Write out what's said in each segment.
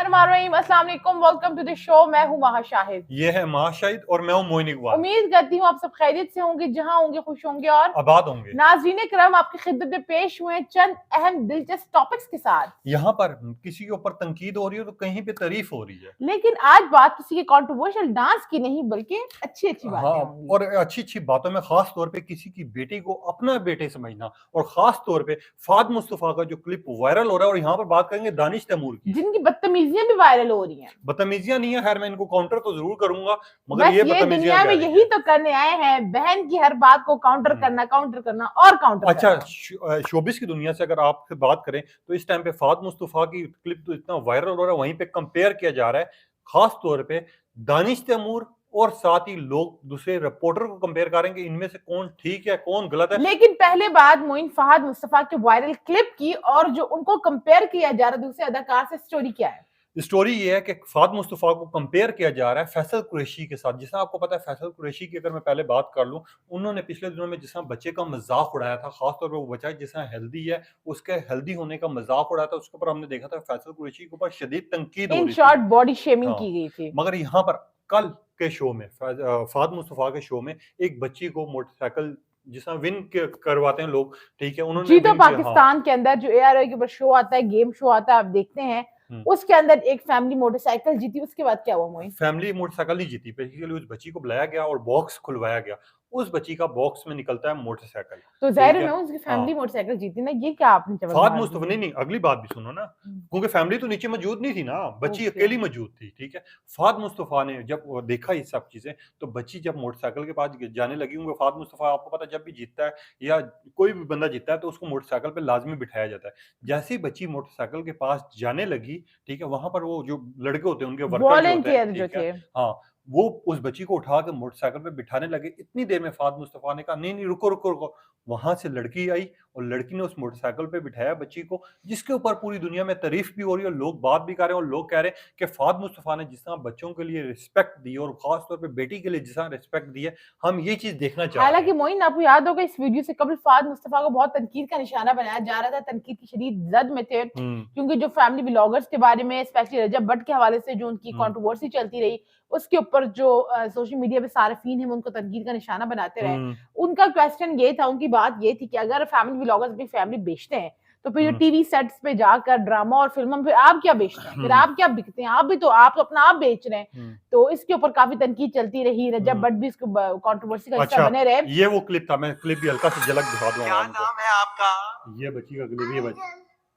बिस्मिल्लाहिर्रहमानिर्रहीम, अस्सलाम वालेकुम, वेलकम टू द शो। मैं हूँ माहा शाहिद। ये है माहा शाहिद और मैं हूँ मोइन इकबाल। उम्मीद करती हूँ आप सब खैरियत से होंगे, जहाँ होंगे खुश होंगे और आबाद होंगे। नाज़रीन करम आपकी खिदमत में पेश हुए चंद अहम दिलचस्प टॉपिक्स के साथ। यहाँ पर किसी के ऊपर तनकीद हो रही है तो कहीं पे तारीफ हो रही है, लेकिन आज बात किसी के कंट्रोवर्शियल डांस की नहीं बल्कि अच्छी अच्छी बातें हाँ, होंगी। और अच्छी अच्छी बातों में खास तौर पे किसी की बेटी को अपना बेटे समझना, और खास तौर पे फाद मुस्तफा का जो क्लिप वायरल हो रहा है। और यहाँ पर बात करेंगे दानिश तैमूर की, जिनकी बदतमीजियां भी वायरल हो रही हैं। बदतमीजियां नहीं है, खैर मैं इनको काउंटर तो जरूर करूंगा, मगर बस ये ये दुनिया में यही तो करने आए हैं, बहन की हर बात को काउंटर करना और काउंटर अच्छा करना। शोबिस की दुनिया से अगर आप बात करें तो इस टाइम पे फाद मुस्तफा की क्लिप तो इतना वायरल हो रहा है, वहीं पे कंपेयर किया जा रहा है खास तौर पे दानिश तैमूर, और साथ ही लोग दूसरे रिपोर्टर को कंपेयर करें कि इनमें से कौन ठीक है कौन गलत है। लेकिन पहले बात मोइन फहद मुस्तफा के वायरल क्लिप की, और जो उनको कंपेयर किया जा रहा है दूसरे अदाकार से, स्टोरी क्या है? स्टोरी ये है कि फाद मुस्तफा को कंपेयर किया जा रहा है फैसल कुरैशी के साथ। जिसमें आपको पता है फैसल कुरैशी की अगर मैं पहले बात कर लूं, उन्होंने पिछले दिनों में जिसमें बच्चे का मजाक उड़ाया था, खासतौर पर वो बच्चा जिसमें हेल्दी है उसके हेल्दी होने का मजाक उड़ाया था, उसके ऊपर हमने देखा था फैसल कुरैशी के ऊपर शदीद तंकीद हो इन रही शॉर्ट थी। बॉडी शेमिंग हाँ, की गई थी। मगर यहाँ पर कल के शो में फाद मुस्तफा के शो में एक बच्ची को मोटरसाइकिल जिसमें विन करवाते हैं लोग, ठीक है, उन्होंने जी तो विन किया। पाकिस्तान के अंदर जो ARI के ऊपर शो आता है, गेम शो आता है, आप देखते हैं, उसके अंदर एक फैमिली मोटरसाइकिल जीती। उसके बाद क्या हुआ मोइन? फैमिली मोटरसाइकिल नहीं जीती, बेसिकली उस बच्ची को बुलाया गया और बॉक्स खुलवाया गया, उस बच्ची का बॉक्स में निकलता है मोटरसाइकिल। तो ठीक ज़ाहिर है, है उसकी हाँ, फैमिली मोटरसाइकिल जीती ना, ये क्या आपने जवाब फाद मार मुस्तफा दी? नहीं, अगली बात भी सुनो ना, क्योंकि फैमिली तो नीचे मौजूद नहीं थी ना, बच्ची ओके। अकेली मौजूद थी। ठीक है, फाद मुस्तफा ने जब वो देखा ये सब चीजें, तो बच्ची जब मोटरसाइकिल के पास जाने लगी, क्योंकि फाद मुस्तफा आपको पता है जब भी जीतता है या कोई भी बंदा जीतता है तो उसको मोटरसाइकिल पे लाजमी बिठाया जाता है। जैसे ही बच्ची मोटरसाइकिल के पास जाने लगी, ठीक है, वहां पर वो जो लड़के होते हैं उनके वर्कर जो होते हैं, वॉलंटियर जो ठीक है, थे। हाँ, वो उस बच्ची को उठा के मोटरसाइकिल पे बिठाने लगे। इतनी देर में फाद मुस्तफा ने कहा नहीं नहीं रुको रुको रुको, वहां से लड़की आई और लड़की ने उस मोटरसाइकिल पे बिठाया बच्ची को, जिसके ऊपर पूरी दुनिया में तारीफ भी हो रही है और लोग बात भी कर रहे हैं। और लोग कह रहे हैं कि फाद मुस्तफा ने जिस तरह बच्चों के लिए रिस्पेक्ट दी और खास तौर पे बेटी के लिए जिस तरह रिस्पेक्ट दी है, हम ये चीज देखना चाह रहे हालांकि हैं। मोइन आपको याद होगा, इस वीडियो से कबल फाद मुस्तफा को बहुत तनकीद का निशाना बनाया जा रहा था, तनकीद की शदीद जद में थे, क्योंकि जो फैमिली व्लॉगर्स के बारे में स्पेशली रजब भट्ट के हवाले से जो उनकी कंट्रोवर्सी चलती रही, उसके ऊपर जो सोशल मीडिया पे सार्फिन है वो उनको तनकीद का निशाना बनाते रहे। उनका क्वेश्चन ये था, उनकी बात ये थी कि अगर फैमिली व्लॉगर्स अपनी फैमिली बेचते हैं तो फिर टीवी सेट्स पे जाकर ड्रामा और फिल्मों में फिर आप क्या बेचते हैं, फिर आप क्या बिकते हैं, आप भी तो आप तो अपना आप बेच रहे हैं। तो इसके ऊपर काफी तनकीद चलती रही, रजब भट्ट भी इसको कंट्रोवर्सी का हिस्सा बने रहे। ये वो क्लिप था, मैं क्लिप भी हल्का सा झलक दिखा दूं। क्या नाम है आपका? ये बच्ची का क्लिप, ये बच्ची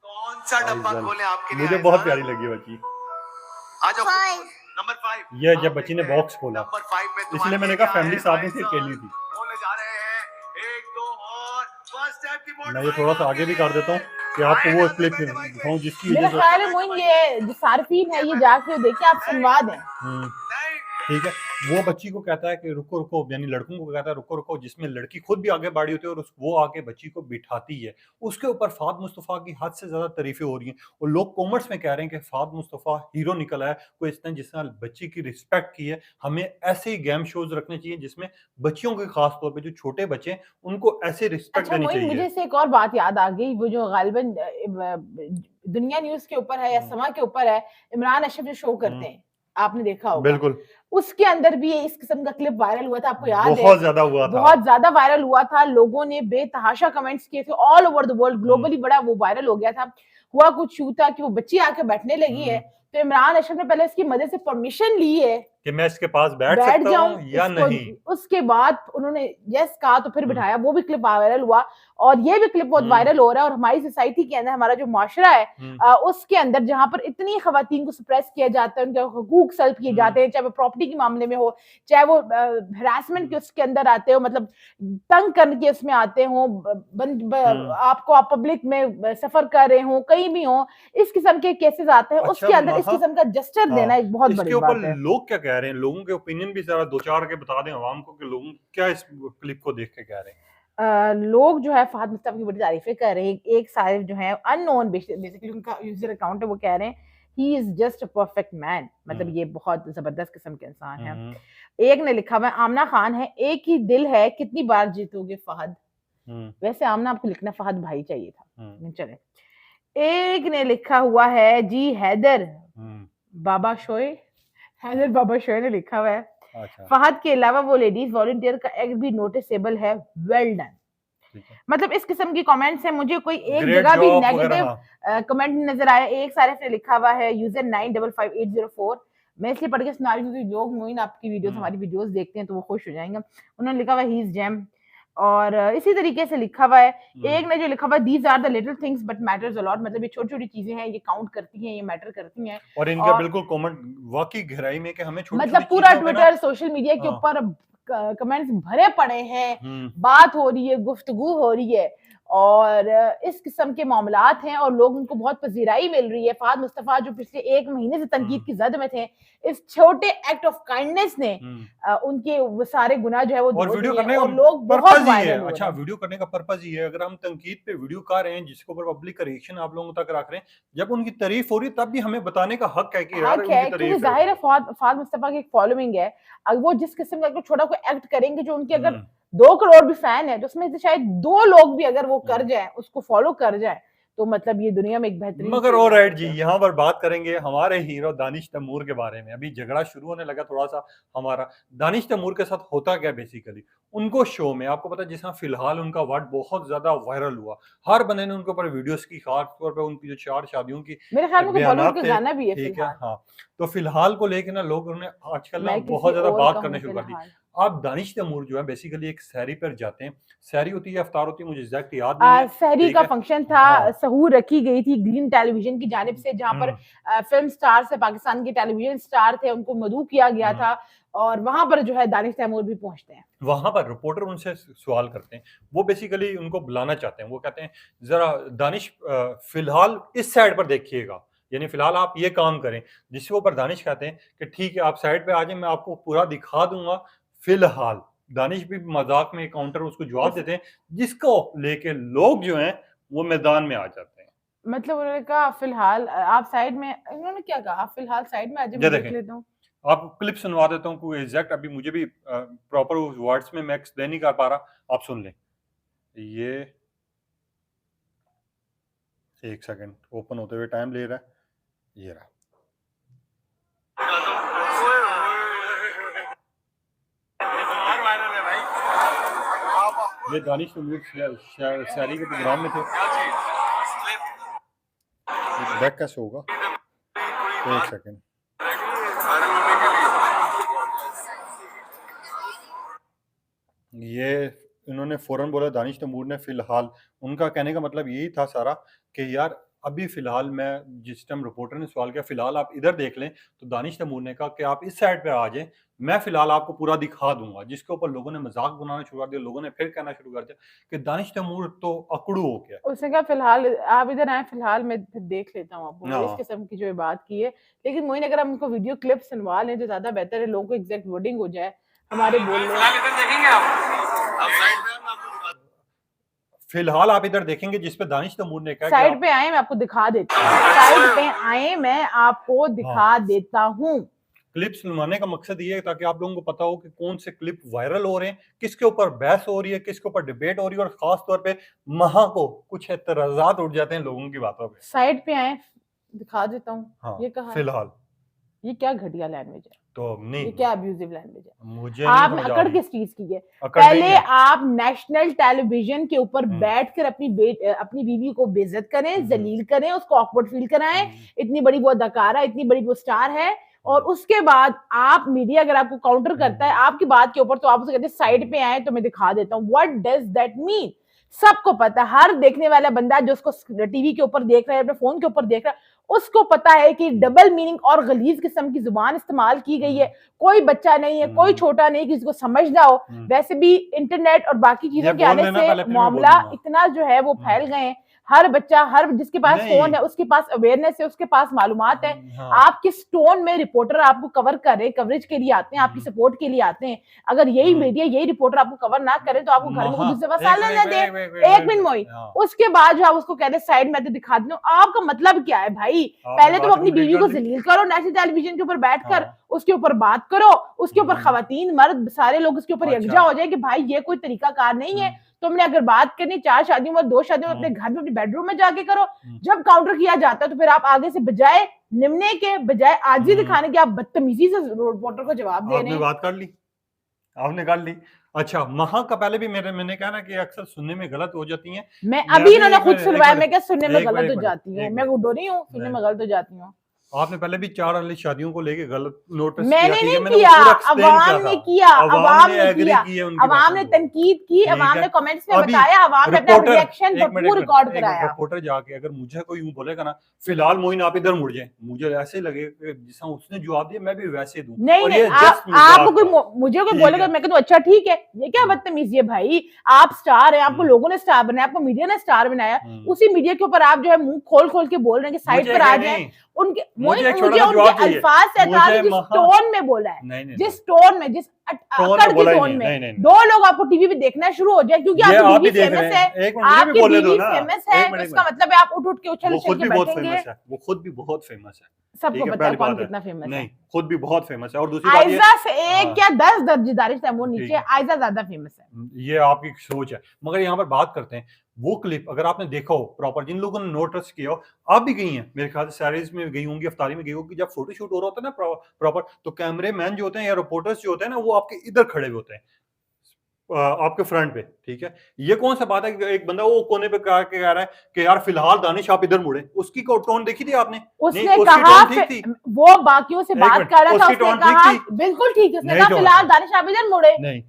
कौन सा डब्बा खोले आपके लिए? मुझे बहुत प्यारी लगी बच्ची। आ जाओ नंबर 5। ये जब बच्ची ने बॉक्स खोला, नंबर 5 में इसलिए मैंने कहा फैमिली साथ में थी, अकेली थी। खोले जा रहे हैं 1 2 और फर्स्ट टाइम की मैं ये थोड़ा सा आगे भी कर देता हूँ कि आपको वो क्लिप दिखाऊं जिसकी मेरा वजह ख्याल है मोइन ये जो सार्फिन है ये जाके देखे, आप सुनवा दें। ठीक है, वो बच्ची को कहता है कि रुको रुको, यानी लड़कों को कहता है रुको रुको, जिसमें लड़की खुद भी आगे बढ़ी होती है और वो आके बच्ची को बिठाती है। उसके ऊपर फाद मुस्तफा की हद से ज्यादा तारीफें हो रही हैं और लोग कमेंट्स में कह रहे हैं कि फाद मुस्तफा हीरो निकला है, कोई इसने जिसने बच्ची की रिस्पेक्ट की है। हमें ऐसे ही गेम शोज रखने चाहिए जिसमें बच्चियों के खास तौर पे जो छोटे बच्चे हैं उनको ऐसे रिस्पेक्ट अच्छा देनी मोइन, चाहिए। मुझे से एक और बात याद आ गई, वो जो गालिबन दुनिया न्यूज के ऊपर है या समा के ऊपर है, इमरान अशरफ जो शो करते हैं, आपने देखा होगा, बिल्कुल, उसके अंदर भी इस किस्म का क्लिप वायरल हुआ था, आपको याद है? बहुत ज्यादा हुआ था, बहुत ज्यादा वायरल हुआ था, लोगों ने बेतहाशा कमेंट्स किए थे all over the world, globally बड़ा वो वायरल हो गया था। हुआ कुछ यूं था कि वो बच्ची आके बैठने लगी है, तो इमरान अशरफ ने पहले उसकी मदद से परमिशन ली है कि मैं इसके पास बैठ सकता हूं या नहीं। उसके बाद उन्होंने यस कहा तो फिर बिठाया, वो भी क्लिप वायरल हुआ और ये भी क्लिप बहुत वायरल हो रहा है। और हमारी सोसाइटी के अंदर, हमारा जो माशरा है उसके अंदर जहां पर इतनी खवातीन को सप्रेस किया जाता है, उनके हुकूक सल्ब किए जाते हैं, चाहे वो प्रॉपर्टी के मामले में हो, चाहे वो हरासमेंट के उसके अंदर आते हो, मतलब तंग करने के उसमें आते हो, आपको आप पब्लिक में सफर कर रहे हो, कहीं भी हो, इस किस्म के केसेस आते हैं। उसके अंदर इस किस्म का जस्टिस देना एक बहुत बड़ी बात है। लोग क्या कह रहे हैं, लोगों के ओपिनियन भी जरा दो चार के बता दें आवाम को कि लोग क्या इस क्लिप को देख के कह रहे हैं। लोग जो है फहद मुस्तफा की बड़ी तारीफें कर रहे हैं। एक साहिब जो है अननोन, बेसिकली उनका यूजर अकाउंट है, वो कह रहे हैं he is just a perfect man, मतलब ये बहुत जबरदस्त किस्म के इंसान है। एक ने लिखा हुआ आमना खान है, एक ही दिल है कितनी बार जीतोगे फहद। वैसे आमना आपको लिखना फहद भाई चाहिए था, चले। एक ने लिखा हुआ है जी हैदर, बाबा शोए, हैदर बाबा शोए ने लिखा हुआ है, अच्छा फहद के अलावा वो लेडीज वॉलंटियर का एक्ट भी नोटिसेबल है, वेल डन। ठीक है, मतलब इस किस्म की कमेंट्स है, मुझे कोई एक ग्रेट जगह भी जॉब वगैरह। नेगेटिव हाँ कमेंट नजर आया। एक सारे ने लिखा हुआ है यूजर 955804, मैं इसलिए पढ़ के सुना रही हूँ क्योंकि लोग मोइन आपकी वीडियोस, हमारी वीडियोस देखते हैं तो वो खुश हो जाएंगे। उन्होंने लिखा हुआ ही इज जेम, और इसी तरीके से लिखा हुआ है। एक ने जो लिखा हुआ these are the little things but matters a lot, मतलब ये छोटी छोटी चीजें हैं, ये काउंट करती हैं, ये मैटर करती हैं। और इनका और बिल्कुल कमेंट वाकई गहराई में कि हमें छोटी मतलब छोटी पूरा चीजों पे ना। ट्विटर सोशल मीडिया के हाँ, ऊपर कमेंट्स भरे पड़े हैं, हम्म, बात हो रही है, गुफ्तगू हो रही है, और इस किस्म के मामलात हैं और लोग उनको बहुत पजीराई मिल रही है। फहद मुस्तफा जो पिछले 1 महीने से तनकीद की जद में थे, इस छोटे एक्ट ऑफ काइंडनेस ने उनके वो सारे गुनाह जो है वो और धो वीडियो दिए करने का और लोग बहुत पर्पज ही है। वायरल हो अच्छा, रहे हैं। वीडियो करने का पर्पज ही है। अगर हम तनकीद पे वीडियो कर रहे हैं जिसके ऊपर पब्लिक का रिएक्शन आप लोगों तक रख रहे हैं, जब उनकी तारीफ हो रही है तब भी हमें बताने का हक है कि यार हक उनकी है, क्योंकि तारीफ जाहिर है है। फहद मुस्तफा की एक फॉलोइंग है। अगर वो जिस किस्म का कोई छोटा कोई एक्ट करेंगे जो उनके अगर हम्म 2 करोड़ भी फैन है तो उसमें से शायद 2 लोग भी अगर वो कर हम्म। जाए, उसको फॉलो कर जाए, तो मतलब ये दुनिया में एक बेहतरीन मगर चीज और बन राइट जी, सकता है। यहाँ पर बात करेंगे हमारे हीरो दानिश तैमूर के बारे में। अभी झगड़ा शुरू होने लगा थोड़ा सा हमारा। दानिश तैमूर के साथ होता क्या बेसिकली, उनको शो में आपको पता है जिस फिलहाल उनका वर्ड बहुत ज्यादा वायरल हुआ, हर बंदे ने उनके ऊपर वीडियोस की, खास तौर पे उनकी जो 4 शादियों की मेरे ख्याल में कोई बॉलीवुड बयानात का थे। गाना भी है ठीक है, फिलहाल, हाँ। तो फिलहाल को लेके ना लोग उन्हें आजकल ना मैं किसी बहुत ज्यादा और बात का करना हूँ शुरू कर दी। फिलहाल। आप दानिश तैमूर जो है बेसिकली एक सैरी पर जाते हैं, सैरी होती है अफ्तार होती है, मुझे एग्जैक्ट याद नहीं है। सहरी ठीक का है, फंक्शन हाँ, था, सहूर रखी गई थी ग्रीन टेलीविजन की जानिब से, जहां पर हम्म फिल्म स्टार से पाकिस्तान के टेलीविजन स्टार थे, उनको मदऊ किया गया हम्म। था, और वहां पर जो है दानिश तैमूर भी पहुंचते हैं। वहां पर रिपोर्टर उनसे सवाल करते हैं, वो बेसिकली उनको बुलाना चाहते हैं। वो कहते हैं जरा दानिश फिलहाल इस साइड पर देखिएगा, यानी फिलहाल आप ये काम करें। जिसके ऊपर दानिश कहते हैं कि ठीक है आप साइड पे आ जाए, मैं आपको पूरा दिखा दूंगा फिलहाल। दानिश भी मजाक में काउंटर उसको जवाब इस देते हैं, जिसको लेके लोग जो हैं वो मैदान में आ जाते हैं। मतलब उन्होंने कहा फिलहाल आप साइड में, इन्होंने क्या कहा, आप फिलहाल साइड में आ जाए, ये मैं देख देखें, लेता हूँ। आपको क्लिप सुनवा देता हूँ, कोई एग्जैक्ट अभी मुझे भी प्रॉपर वर्ड्स में मैं एक्सप्लेन नहीं कर पा रहा, आप सुन लें। ये 1 सेकंड ओपन होते हुए टाइम ले रहा है, ये रहा। ये दानिश तैमूर शायरी के प्रोग्राम में थे। बैक कैसे होगा, 1 सेकंड। ये इन्होंने फौरन बोला दानिश तैमूर ने फिलहाल। उनका कहने का मतलब यही था सारा कि यार अभी फिलहाल मैं, जिस टाइम रिपोर्टर ने सवाल किया फिलहाल आप इधर देख लें, तो दानिश तैमूर ने कहा कि आप इस साइड पे आ जाएं, मैं फिलहाल आपको पूरा दिखा दूंगा। जिसके ऊपर लोगों ने मजाक बनाना शुरू कर दिया, लोगों ने फिर कहना शुरू कर दिया कि दानिश तैमूर तो अकड़ू हो गया। उसने कहा फिलहाल आप इधर आए, फिलहाल मैं फिर देख लेता हूँ आपको, इस हाँ, किस्म की जो बात की है। लेकिन मोइन अगर हम उनको वीडियो क्लिप सुनवा लें तो ज्यादा बेहतर है, लोगों को एग्जैक्ट वर्डिंग हो जाए हमारे बोलने। फिलहाल इधर देखेंगे आप साइड में हम आपको दिखा फिलहाल आप इधर देखेंगे जिस पे दानिश तैमूर ने कहा कि साइड आप, पे आए, मैं आपको दिखा देता हूँ, साइड पे आए, मैं आपको हाँ, दिखा देता हूँ। क्लिप सुनवाने का मकसद ये है ताकि आप लोगों को पता हो कि कौन से क्लिप वायरल हो रहे हैं, किसके ऊपर बहस हो रही है, किसके ऊपर डिबेट हो रही है, और खास तौर पे महा को कुछ एतराजात उठ जाते हैं लोगों की बातों पे। साइड पे आए, दिखा देता हूँ। हाँ, ये कहा है, फिलहाल ये क्या घटिया लैंग्वेज है, तो ये नहीं, क्या अब्यूजिव लैंग्वेज है। मुझे नहीं आपने समझ आ अकड़ रही। किस चीज की है? अकड़ नहीं पहले है। आप नेशनल टेलीविजन के ऊपर हम्म, बैठकर अपनी बीवी को बेइज्जत करें, हम्म, जलील करें, उसको ऑकवर्ड फील कराएं, हम्म, इतनी बड़ी वो अदाकारा, इतनी बड़ी वो स्टार है, और हम्म, उसके बाद आप मीडिया अगर आपको काउंटर करता है आपकी बात के ऊपर, तो आप उसे कहते हैं साइड पे आए तो मैं दिखा देता हूँ। What does that mean? सबको पता है, हर देखने वाला बंदा जो उसको टीवी के ऊपर देख रहा है, अपने फोन के ऊपर देख रहा है, उसको पता है कि डबल मीनिंग और गलीज किस्म की जुबान इस्तेमाल की गई है। कोई बच्चा नहीं है, कोई छोटा नहीं किसी को समझ ना हो। वैसे भी इंटरनेट और बाकी ये चीजों के बोल आने लेना से पहले, फिर मैं मामला बोलूंगा। इतना जो है वो फैल गए हैं, हर बच्चा, हर जिसके पास नहीं, फोन है उसके पास अवेयरनेस है, उसके पास मालूमात है। हाँ, आप किस टोन में रिपोर्टर आपको कवर कर रहे हैं, कवरेज के लिए आते हैं, आपकी सपोर्ट के लिए आते हैं। अगर यही मीडिया, यही रिपोर्टर आपको कवर ना करे तो आपको घर में कोई दूसरे पास साल ना दे। एक मिनट मोई, उसके बाद जो आप उसको कहते हैं साइड में तो दिखा दो, आपका मतलब क्या है भाई? पहले तो अपनी बीवी को जलील करो नेशनल टेलीविजन के ऊपर बैठकर, उसके ऊपर बात करो, उसके ऊपर खवातीन मर्द सारे लोग उसके ऊपर यकजा हो जाए कि भाई ये कोई तरीका कार नहीं है। तुमने अगर बात करनी 4 शादियों में 2 शादियों में अपने घर में अपने बेडरूम में जाके करो। जब काउंटर किया जाता है तो फिर आप आगे से बजाय निमने के, बजाय आजी दिखाने के, आप बदतमीजी से रिपोर्टर को जवाब दे रहे आपने हैं। बात कर ली, आपने कर ली। अच्छा, महा का पहले भी मैंने कहा ना कि अक्सर सुनने में गलत हो जाती हैं। मैं अभी इन्होंने खुद एक सुनवाया, मिनट, मैं क्या सुनने में एक गलत मिनट, हो जाती हूँ, एक मैं मिनट। गुड्डो नहीं हूँ, सुनने में गलत हो जाती हूँ। आपने पहले भी 4 वाली शादियों को लेके गलत नोटिस मैंने किया, नहीं मैंने किया, वो पूरा explain अवाम ने था। किया, अवाम अवाम ने ने एग्री किया, की है उनकी अवाम ने बातों को। तनकीद की, ठीक अवाम है। ने कमेंट्स में अभी बताया, अवाम ने अपना रिपोर्टर, रिएक्शन एक मिनट, भरपूर एक रिकॉर्ड मिनट, एक कराया। रिपोर्टर जाके अगर मुझे कोई यूं बोलेगा ना, फिलहाल मोइन आप इधर मुड़ जाए, मुझे ऐसे लगे कि जिस उसने जवाब दिया मैं भी वैसे दूं। नहीं और नहीं, ये आप just मजाक कोई था। मुझे कोई ठीक बोलेगा है। मैं कहूँ अच्छा ठीक है, ये क्या हम्म। बदतमीजी है भाई, आप स्टार हैं, आपको हम्म। लोगों ने स्टार बनाया, आपको मीडिया ने स्टार बनाया, हम्म। उसी मीडिया के ऊपर आप जो है मुंह खोल खोल के बोल रहे हैं कि साइड मुझे पर आ क्या जाए। नहीं, उनके मुझे एक छोटा मुझे सा उनके जवाब चाहिए। अल्फाज से एतराज है, मुझे जिस महा टोन में बोला है, नहीं नहीं जिस टोन में, जिस टोन अकड़ में की बोला ही टोन नहीं, में, नहीं नहीं। 2 लोग आपको टीवी पे देखना शुरू हो जाए क्योंकि ये आपकी आप भी बीवी देख रहे फेमस है, हैं, एक मिनट मुझे भी आपकी बोलने दो बीवी ना, फेमस है, एक तो मिनट, इसका मतलब है आप उठ उठ के उछल वो उछल खुद के भी बहुत बैठेंगे। फेमस है, वो खुद भी बहुत फेमस है। सबको ठीक है, पता है पहली कौन बात है। कितना फेमस है। नहीं, खुद भी बहुत फेमस है। और दूसरी बात ये, आयजा से एक हाँ, या 10 दर्जे दानिश तैमूर ठीक नीचे, है, आयजा ज्यादा फेमस है। ये आपकी सोच है। मगर यहाँ पर बात करते हैं, वो क्लिप अगर आपने देखा हो प्रॉपर, जिन लोगों ने नोटिस किया हो, आप भी गई हैं मेरे ख्याल से, सैरीज में गई होंगी, अफ्तारी में गई होगी, जब फोटोशूट हो रहा होता है ना प्रॉपर, तो कैमरे मैन जो होते हैं या रिपोर्टर्स जो होते हैं ना, वो आपके इधर खड़े हुए होते हैं, आपके फ्रंट पे। ठीक है, ये कौन सा बात है कि एक बंदा वो कोने पे कह रहा है कि यार फिलहाल दानिश आप इधर मुड़े, उसकी टोन देखी थी आपने? उसने नहीं, उसकी कहा टोन ठीक थी। वो बाकियों से एक बात मिनट, कर रहा था, उसकी उसने टोन ठीक कहा थी? बिल्कुल ठीक है, उसने नहीं कहा टोन फिलहाल थी। दानिश आप इधर मुड़े। नहीं,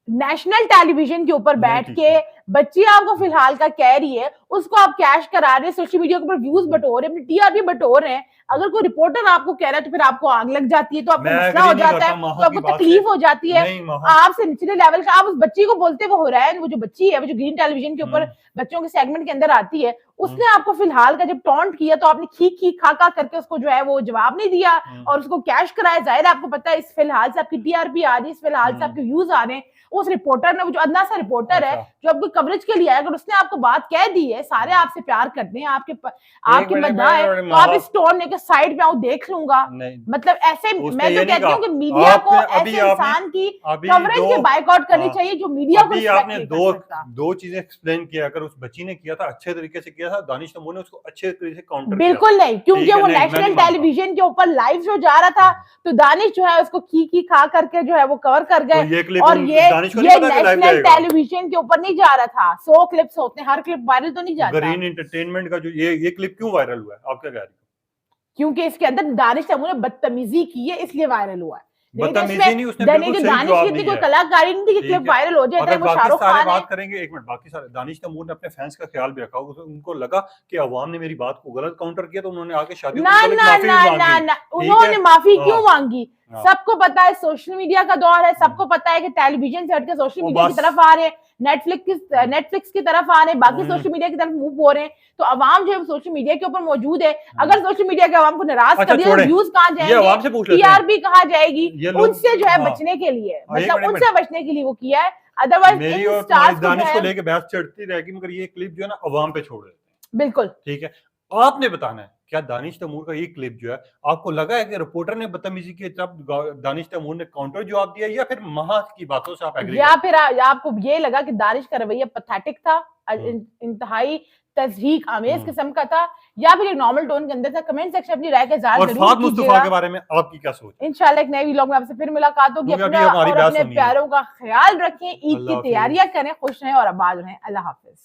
नेशनल टेलीविजन के ऊपर नहीं बैठ ठीक के थी। बच्ची आपको फिलहाल का कह रही है, उसको आप कैश करा रहे हैं, सोशल मीडिया के ऊपर व्यूज बटोर रहे हैं, अपनी टीआरपी बटोर रहे हैं। अगर कोई रिपोर्टर आपको कह रहा है तो फिर आपको आग लग जाती है, तो आपको मैं मसला एग्री हो नहीं जाता करता है, महा तो की आपको बात से। तकलीफ हो जाती है। नहीं, महा आपसे निचले लेवल का आप उस बच्ची को बोलते वो हो रहा है, वो जो बच्ची है, वो जो ग्रीन टेलीविजन के ऊपर बच्चों के सेगमेंट के अंदर आती है, उसने आपको फिलहाल का जब टॉन्ट किया तो आपने खी खी खा खा करके उसको जो है वो जवाब नहीं दिया और उसको कैश कराया। जाहिर है आपको पता है इस फिलहाल से आपकी टीआरपी आ रही है, इस फिलहाल से आपके व्यूज आ रहे हैं। उस रिपोर्टर ने, वो जो अदना सा रिपोर्टर है जो आपको कवरेज के लिए आया, अगर उसने आपको बात कह दी है, सारे आपसे प्यार करते हैं, आपके मद्दा है, तो आप इस टोन ने के साइड पे आऊं देख लूंगा, मतलब ऐसे मैं तो कहती हूँ कि मीडिया को ऐसे इंसान की कवरेज के बायकॉट करनी चाहिए जो मीडिया को रिस्पेक्ट नहीं कर सकता। दो चीजें एक्सप्लेन किया, अगर उस बच्ची ने किया था अच्छे तरीके से किया था, दानिश तैमूर ने उसको अच्छे तरीके से काउंटर किया। बिल्कुल नहीं, क्योंकि वो नेशनल टेलीविजन के ऊपर लाइव शो जा रहा था, तो दानिश जो है उसको की खा करके जो है वो कवर कर गए। और ये नेशनल टेलीविजन के ऊपर नहीं जा रहा था, 100 क्लिप्स होते हैं, हर क्लिप वायरल तो नहीं जाता। ग्रीन एंटरटेनमेंट का जो ये क्लिप क्यों वायरल हुआ है, आप क्या कह रही हो? क्योंकि इसके अंदर दानिश तैमूर ने बदतमीजी की है, इसलिए वायरल हुआ है। बदतमीजी नहीं, उसने बिल्कुल सही जवाब दिया है। कोई कलाकारी नहीं थी कि क्लिप वायरल हो जाए। अगर वो शाहरुख खान बात करेंगे, एक मिनट, बाकी सारे दानिश तैमूर ने अपने फैंस का ख्याल भी रखा, उनको लगा कि अवाम ने मेरी बात को गलत काउंटर किया, तो उन्होंने आके शादी ना उन्होंने माफी क्यों मांगी? सबको पता है सोशल मीडिया का दौर है, सबको पता है कि टेलीविजन से हटकर सोशल मीडिया की तरफ आ रहे हैं, नेटफ्लिक्स की तरफ आ रहे हैं, बाकी सोशल मीडिया की तरफ मूव हो रहे हैं। तो अवाम जो है सोशल मीडिया के ऊपर मौजूद है, अगर सोशल मीडिया के अवाम को नाराज कर दिया, व्यूज कहाँ जाएंगे, टीआरपी कहाँ जाएगी, उनसे जो है बचने के लिए, मतलब उनसे बचने के लिए वो किया है। अदरवाइज मेरी और दानिश को लेके बहस चढ़ती रहेगी, मगर ये क्लिप जो है ना अवाम पे छोड़ देते हैं। बिल्कुल ठीक है, आपने बताना है क्या दानिश तैमूर का ये क्लिप जो है आपको लगा है कि रिपोर्टर ने बदतमीजी की तब दानिश तैमूर ने काउंटर जवाब दिया, या फिर महा की बातों से आप एग्री, या फिर आपको ये लगा कि दानिश का रवैया पैथेटिक था, इंतहाई तजहीक आमेज किस्म का था, या फिर एक नॉर्मल टोन के अंदर था? कमेंट सेक्शन अपनी राय के ज़रूर कीजिएगा। फाद मुस्तफा के बारे में आपकी क्या सोच है? इंशाल्लाह एक नए व्लॉग में आपसे फिर मुलाकात होगी। अपने प्यारों का ख्याल रखें, ईद की तैयारियां करें, खुश रहें और आबाद रहें। अल्लाह हाफिज।